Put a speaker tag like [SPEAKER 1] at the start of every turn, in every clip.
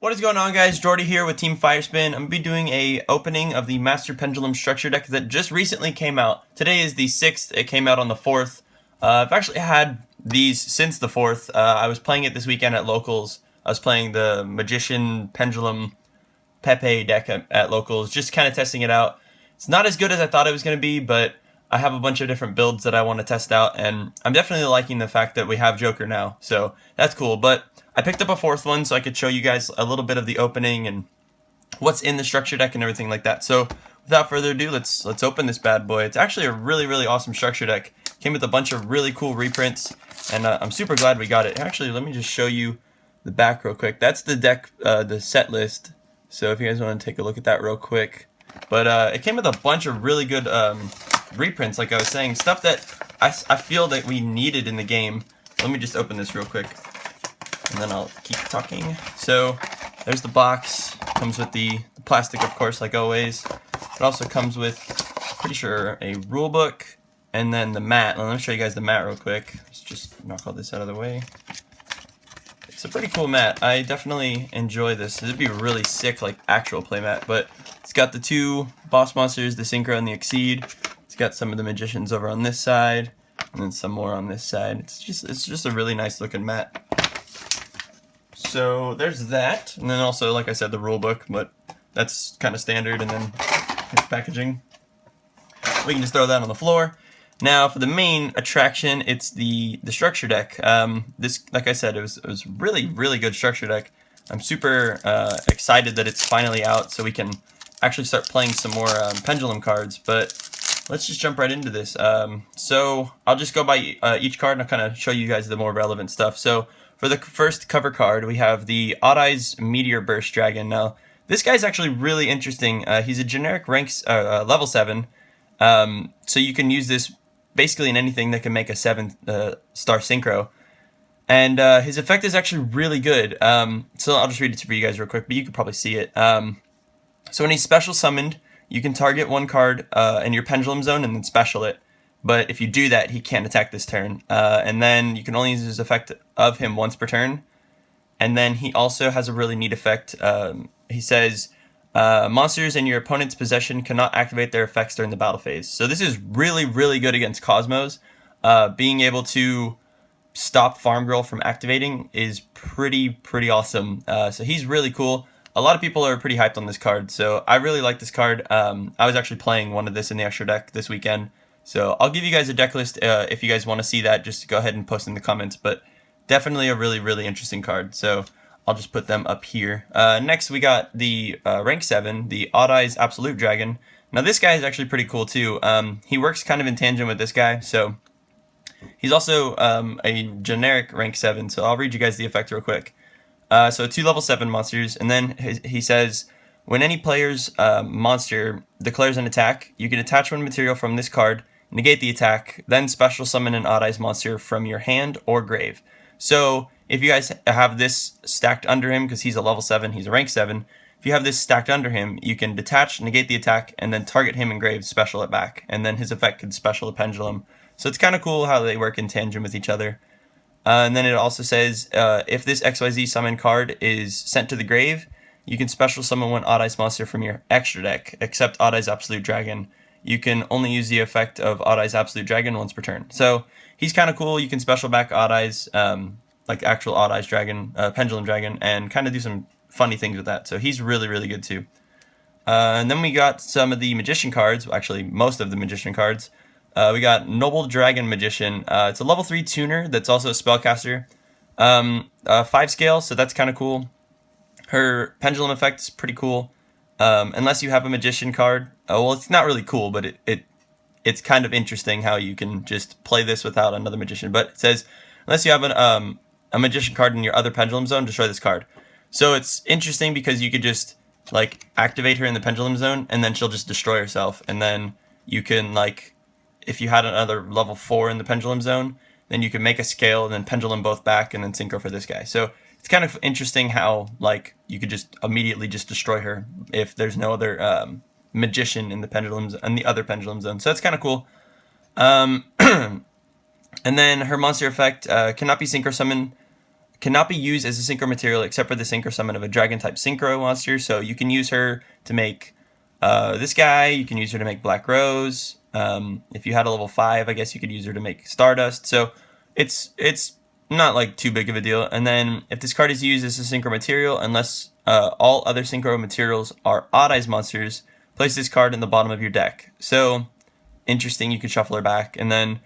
[SPEAKER 1] What is going on, guys? Jordy here with Team Firespin. I'm going to be doing a opening of the Master Pendulum structure deck that just recently came out. Today is the 6th. It came out on the 4th. I've actually had these since the 4th. I was playing it this weekend at Locals. I was playing the Magician Pendulum Pepe deck at Locals, just kind of testing it out. It's not as good as I thought it was going to be, but I have a bunch of different builds that I want to test out, and I'm definitely liking the fact that we have Joker now, so that's cool. But I picked up a 4th one so I could show you guys a little bit of the opening and what's in the structure deck and everything like that. So without further ado, let's open this bad boy. It's actually a really awesome structure deck. Came with a bunch of really cool reprints, and I'm super glad we got it. Actually, let me just show you the back real quick. That's the deck, the set list. So if you guys want to take a look at that real quick. But it came with a bunch of really good reprints, like I was saying, stuff that I feel that we needed in the game. Let me just open this real quick, and then I'll keep talking. So there's the box. Comes with the plastic, of course, like always. It also comes with, pretty sure, a rule book, and then the mat. Let me show you guys the mat real quick. Let's just knock all this out of the way. It's a pretty cool mat. I definitely enjoy this. It'd be really sick, like actual playmat. But it's got the two boss monsters, the Synchro and the Exceed. It's got some of the magicians over on this side, and then some more on this side. It's just a really nice looking mat. So there's that, and then also, like I said, the rule book, but that's kind of standard. And then here's packaging. We can just throw that on the floor. Now for the main attraction, it's the structure deck. This, like I said, it was really good structure deck. I'm super excited that it's finally out, so we can actually start playing some more Pendulum cards. But let's just jump right into this. So I'll just go by each card, and I'll kind of show you guys the more relevant stuff. So for the first cover card, we have the Odd Eyes Meteor Burst Dragon. Now this guy's actually really interesting. He's a generic level 7, so you can use this basically in anything that can make a 7-star synchro. And his effect is actually really good. So I'll just read it for you guys real quick, but you can probably see it. So when he's special summoned, you can target one card in your Pendulum zone and then special it. But if you do that, he can't attack this turn. And then you can only use his effect of him once per turn. And then he also has a really neat effect. He says, monsters in your opponent's possession cannot activate their effects during the battle phase. So this is really good against Cosmos. Being able to stop Farm Girl from activating is pretty awesome. So he's really cool. A lot of people are pretty hyped on this card, so I really like this card. I was actually playing one of this in the extra deck this weekend. So I'll give you guys a deck list if you guys want to see that. Just go ahead and post in the comments. But definitely a really interesting card. So I'll just put them up here. Next, we got the rank 7, the Odd Eyes Absolute Dragon. Now this guy is actually pretty cool too. He works kind of in tangent with this guy. So he's also a generic rank 7. So I'll read you guys the effect real quick. So 2 level 7 monsters, and then he says, when any player's monster declares an attack, you can attach one material from this card, negate the attack, then special summon an Odd Eyes monster from your hand or grave. So if you guys have this stacked under him, because he's a level 7, he's a rank 7, if you have this stacked under him, you can detach, negate the attack, and then target him in grave, special it back, and then his effect can special a Pendulum. So it's kind of cool how they work in tandem with each other. And then it also says, if this XYZ summon card is sent to the grave, you can special summon one Odd Eyes monster from your extra deck, except Odd Eyes Absolute Dragon. You can only use the effect of Odd Eyes Absolute Dragon once per turn. So he's kind of cool. You can special back Odd Eyes, like actual Odd Eyes Dragon, Pendulum Dragon, and kind of do some funny things with that. So he's really good too. And then we got some of the Magician cards, actually most of the Magician cards. We got Noble Dragon Magician. It's a level 3 tuner that's also a spellcaster. 5 scale, so that's kind of cool. Her Pendulum effect is pretty cool. Unless you have a Magician card. Well, it's not really cool, but it's kind of interesting how you can just play this without another Magician. But it says, unless you have a Magician card in your other Pendulum zone, destroy this card. So it's interesting because you could just like activate her in the Pendulum zone, and then she'll just destroy herself. And then you can, like, if you had another level 4 in the Pendulum zone, then you can make a scale and then Pendulum both back and then synchro for this guy. So it's kind of interesting how, like, you could just immediately just destroy her if there's no other Magician in the Pendulums and the other Pendulum zone. So that's kind of cool. And then her monster effect cannot be synchro summoned cannot be used as a synchro material except for the synchro summon of a dragon type synchro monster. So you can use her to make this guy. You can use her to make Black Rose. If you had a level 5, I guess you could use her to make Stardust. So it's not like too big of a deal. And then if this card is used as a synchro material, unless all other synchro materials are odd eyes monsters, place this card in the bottom of your deck. So interesting, you can shuffle her back. And then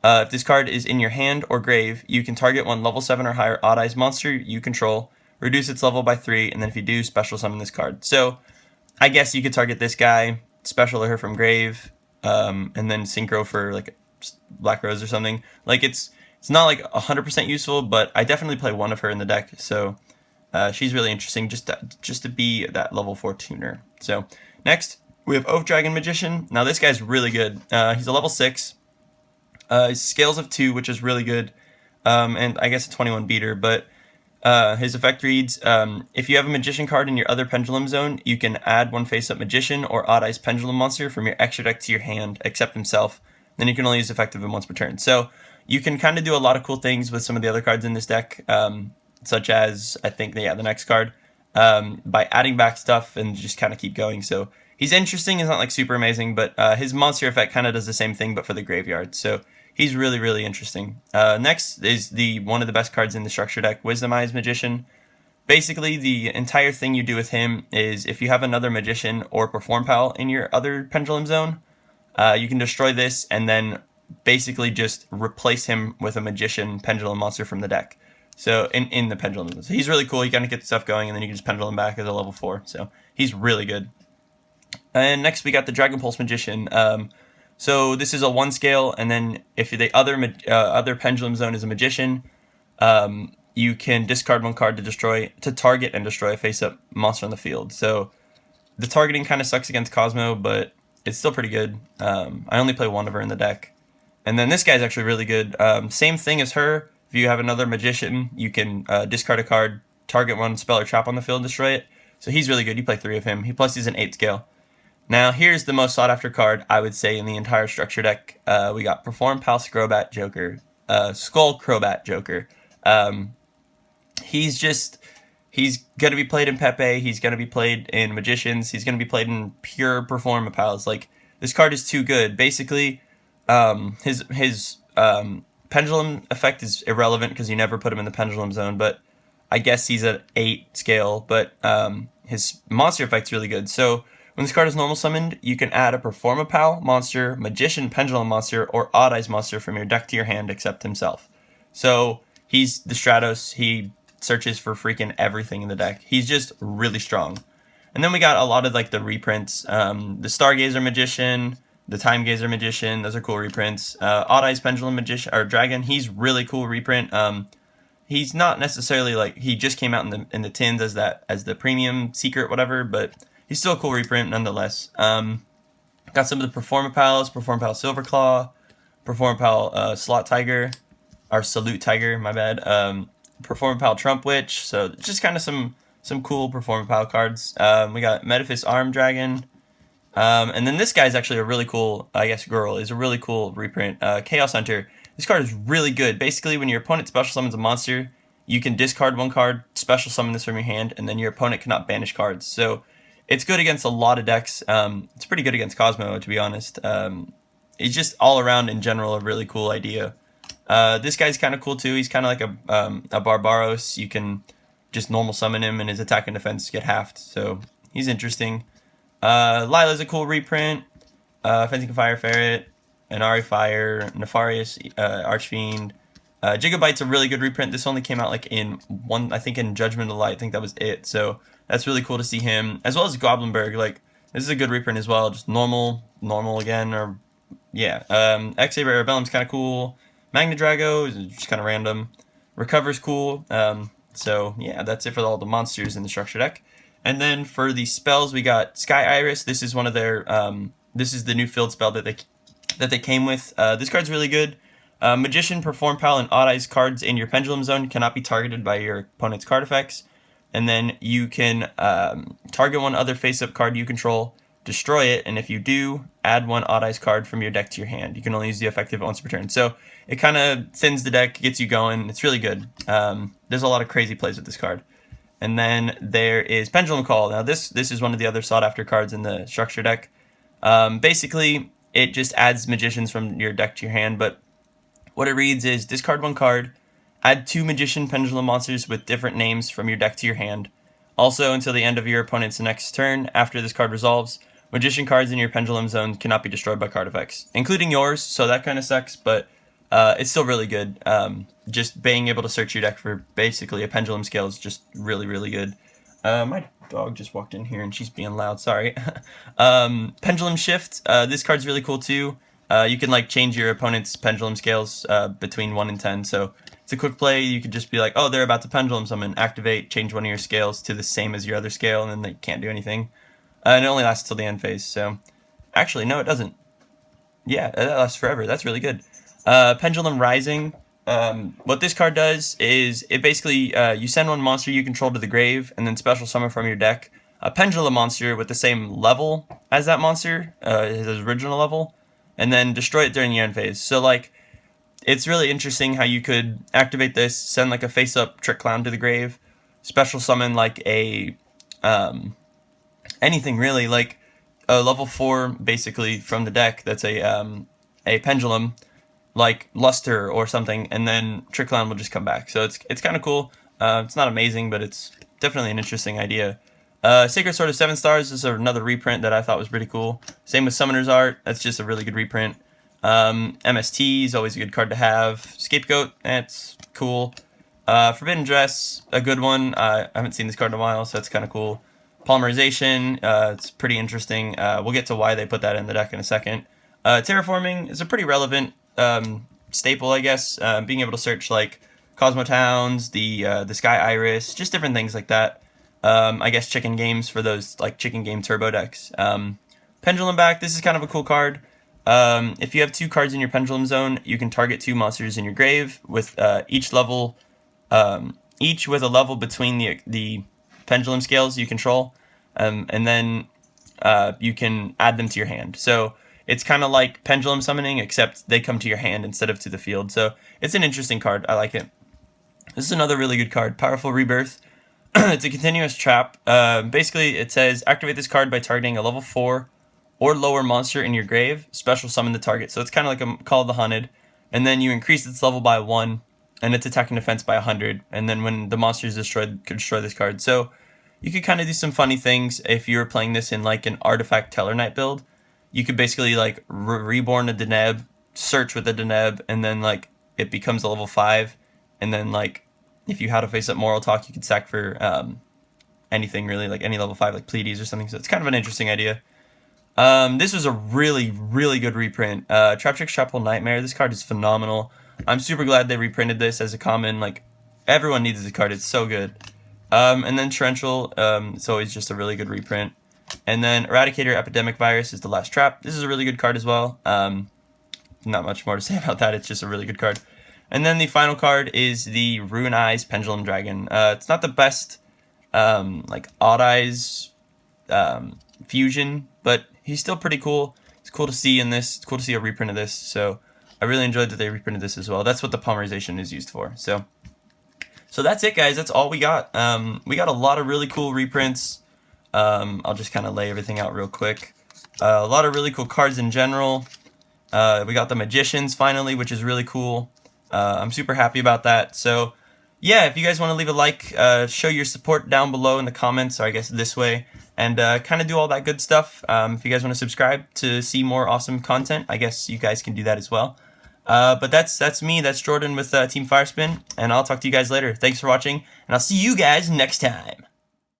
[SPEAKER 1] if this card is in your hand or grave, you can target one level 7 or higher odd eyes monster you control, reduce its level by 3, and then if you do, special summon this card. So I guess you could target this guy, special her from grave, and then synchro for like Black Rose or something. Like it's not like 100% useful, but I definitely play one of her in the deck. So she's really interesting just to be that level 4 tuner. So next we have Oath Dragon Magician. Now this guy's really good. He's a level 6. His scales of 2, which is really good, and I guess a 21 beater, but his effect reads, if you have a Magician card in your other Pendulum zone, you can add one face-up Magician or Odd Eyes Pendulum monster from your extra deck to your hand, except himself. Then you can only use effective him once per turn. So you can kind of do a lot of cool things with some of the other cards in this deck, such as, I think, the next card, by adding back stuff and just kind of keep going. So he's interesting. He's not like super amazing, but his monster effect kind of does the same thing, but for the graveyard. So he's really, really interesting. Next is one of the best cards in the structure deck, Wisdom Eyes Magician. Basically, the entire thing you do with him is if you have another Magician or Perform Pal in your other Pendulum zone, you can destroy this and then basically just replace him with a Magician Pendulum monster from the deck. So in the Pendulum zone. So he's really cool. You kind of get stuff going, and then you can just Pendulum back as a level 4. So he's really good. And next we got the Dragon Pulse Magician. So this is a 1 scale, and then if the other Pendulum zone is a Magician, you can discard 1 card to target and destroy a face-up monster on the field. So the targeting kind of sucks against Cosmo, but it's still pretty good. I only play 1 of her in the deck. And then this guy's actually really good. Same thing as her. If you have another Magician, you can discard a card, target 1 spell or trap on the field, and destroy it. So he's really good. You play 3 of him. Plus he's an 8 scale. Now, here's the most sought-after card, I would say, in the entire structure deck. We got Perform Pal Scrobat Joker, Skull Crobat Joker. He's going to be played in Pepe. He's going to be played in Magicians. He's going to be played in pure Perform Pals. Like, this card is too good. Basically, his Pendulum effect is irrelevant because you never put him in the Pendulum zone, but I guess he's at 8 scale, but his monster effect's really good. So when this card is normal summoned, you can add a Performapal monster, Magician Pendulum monster, or Odd Eyes monster from your deck to your hand except himself. So he's the Stratos. He searches for freaking everything in the deck. He's just really strong. And then we got a lot of like the reprints. The Stargazer Magician, the Time Gazer Magician. Those are cool reprints. Odd Eyes Pendulum Magician or Dragon. He's really cool reprint. He's not necessarily like he just came out in the tins as the premium secret whatever, but he's still a cool reprint nonetheless. Got some of the Performapals, Performapal Silverclaw, Performapal Slot Tiger, or Salute Tiger, my bad. Performapal Trump Witch. So just kind of some cool Performapal cards. We got Metaphys Arm Dragon. And then this guy's actually a really cool, I guess girl, is a really cool reprint. Chaos Hunter. This card is really good. Basically, when your opponent special summons a monster, you can discard 1 card, special summon this from your hand, and then your opponent cannot banish cards. So it's good against a lot of decks. It's pretty good against Cosmo, to be honest. It's just all around, in general, a really cool idea. This guy's kind of cool, too. He's kind of like a Barbaros. You can just normal summon him, and his attack and defense get halved. So he's interesting. Lila's a cool reprint. Fencing Fire Ferret, Inari Fire, Nefarious Archfiend. Gigabyte's a really good reprint. This only came out like in Judgment of the Light. I think that was it. So that's really cool to see him, as well as Goblinberg. Like, this is a good reprint as well. Just normal again, or yeah. X-Saber Arabellum's kind of cool. Magna Drago is just kind of random. Recover's cool. So yeah, that's it for all the monsters in the structure deck. And then for the spells, we got Sky Iris. This is one of their. This is the new field spell that they came with. This card's really good. Magician, Perform Pal, and Odd Eyes cards in your Pendulum zone cannot be targeted by your opponent's card effects. And then you can target 1 other face-up card you control, destroy it, and if you do, add 1 Odd Eyes card from your deck to your hand. You can only use the effective once per turn. So it kind of thins the deck, gets you going. It's really good. there's a lot of crazy plays with this card. And then there is Pendulum Call. Now this is one of the other sought after cards in the structure deck. Basically, it just adds magicians from your deck to your hand, but what it reads is discard 1 card, add 2 magician pendulum monsters with different names from your deck to your hand. Also, until the end of your opponent's next turn, after this card resolves, magician cards in your pendulum zone cannot be destroyed by card effects, including yours, so that kind of sucks, but it's still really good. Just being able to search your deck for basically a pendulum scale is just really, really good. My dog just walked in here and she's being loud, sorry. Pendulum Shift, this card's really cool too. You can like change your opponent's pendulum scales between 1 and 10, so it's a quick play. You could just be like, oh, they're about to pendulum summon, activate, change one of your scales to the same as your other scale, and then they can't do anything. And it only lasts till the end phase, so actually, no, it doesn't. Yeah, that lasts forever. That's really good. Pendulum Rising. What this card does is it basically you send 1 monster you control to the grave, and then special summon from your deck a pendulum monster with the same level as that monster, his original level, and then destroy it during the end phase. So like, it's really interesting how you could activate this, send like a face-up Trick Clown to the grave, special summon like a anything really, like a level 4 basically from the deck that's a pendulum, like Luster or something, and then Trick Clown will just come back. So it's kind of cool. It's not amazing, but it's definitely an interesting idea. Sacred Sword of 7 Stars is another reprint that I thought was pretty cool. Same with Summoner's Art. That's just a really good reprint. MST is always a good card to have. Scapegoat, that's cool. Forbidden Dress, a good one. I haven't seen this card in a while, so it's kind of cool. Polymerization, it's pretty interesting. We'll get to why they put that in the deck in a second. Terraforming is a pretty relevant staple, I guess. Being able to search like Cosmo Towns, the Sky Iris, just different things like that. I guess chicken games for those like chicken game turbo decks. Pendulum Back, this is kind of a cool card. If you have 2 cards in your pendulum zone, you can target 2 monsters in your grave with each with a level between the pendulum scales you control, and then you can add them to your hand. So it's kind of like pendulum summoning, except they come to your hand instead of to the field. So it's an interesting card. I like it. This is another really good card, Powerful Rebirth. It's a continuous trap. Basically, it says activate this card by targeting a level 4 or lower monster in your grave, special summon the target. So it's kind of like a Call of the Hunted, and then you increase its level by 1, and its attack and defense by 100, and then when the monster is destroyed, you can destroy this card. So you could kind of do some funny things if you were playing this in like an Artifact Tellarknight build. You could basically like reborn a Deneb, search with a Deneb, and then like it becomes a level 5, and then like if you had a face-up Moral Talk, you could sack for anything really, like any level 5, like Pleiades or something. So it's kind of an interesting idea. This was a really, really good reprint. Traptrix Chapel Nightmare. This card is phenomenal. I'm super glad they reprinted this as a common. Like, everyone needs this card. It's so good. And then Torrential. It's always just a really good reprint. And then Eradicator Epidemic Virus is the last trap. This is a really good card as well. Not much more to say about that. It's just a really good card. And then the final card is the Ruin Eyes Pendulum Dragon. It's not the best, like, Odd Eyes fusion, but he's still pretty cool. It's cool to see in this. It's cool to see a reprint of this. So I really enjoyed that they reprinted this as well. That's what the polymerization is used for. So that's it, guys. That's all we got. We got a lot of really cool reprints. I'll just kind of lay everything out real quick. A lot of really cool cards in general. We got the Magicians finally, which is really cool. I'm super happy about that. So yeah, if you guys want to leave a like, show your support down below in the comments, or I guess this way, and kind of do all that good stuff. If you guys want to subscribe to see more awesome content, I guess you guys can do that as well. But that's me. That's Jordan with Team Firespin, and I'll talk to you guys later. Thanks for watching, and I'll see you guys next time.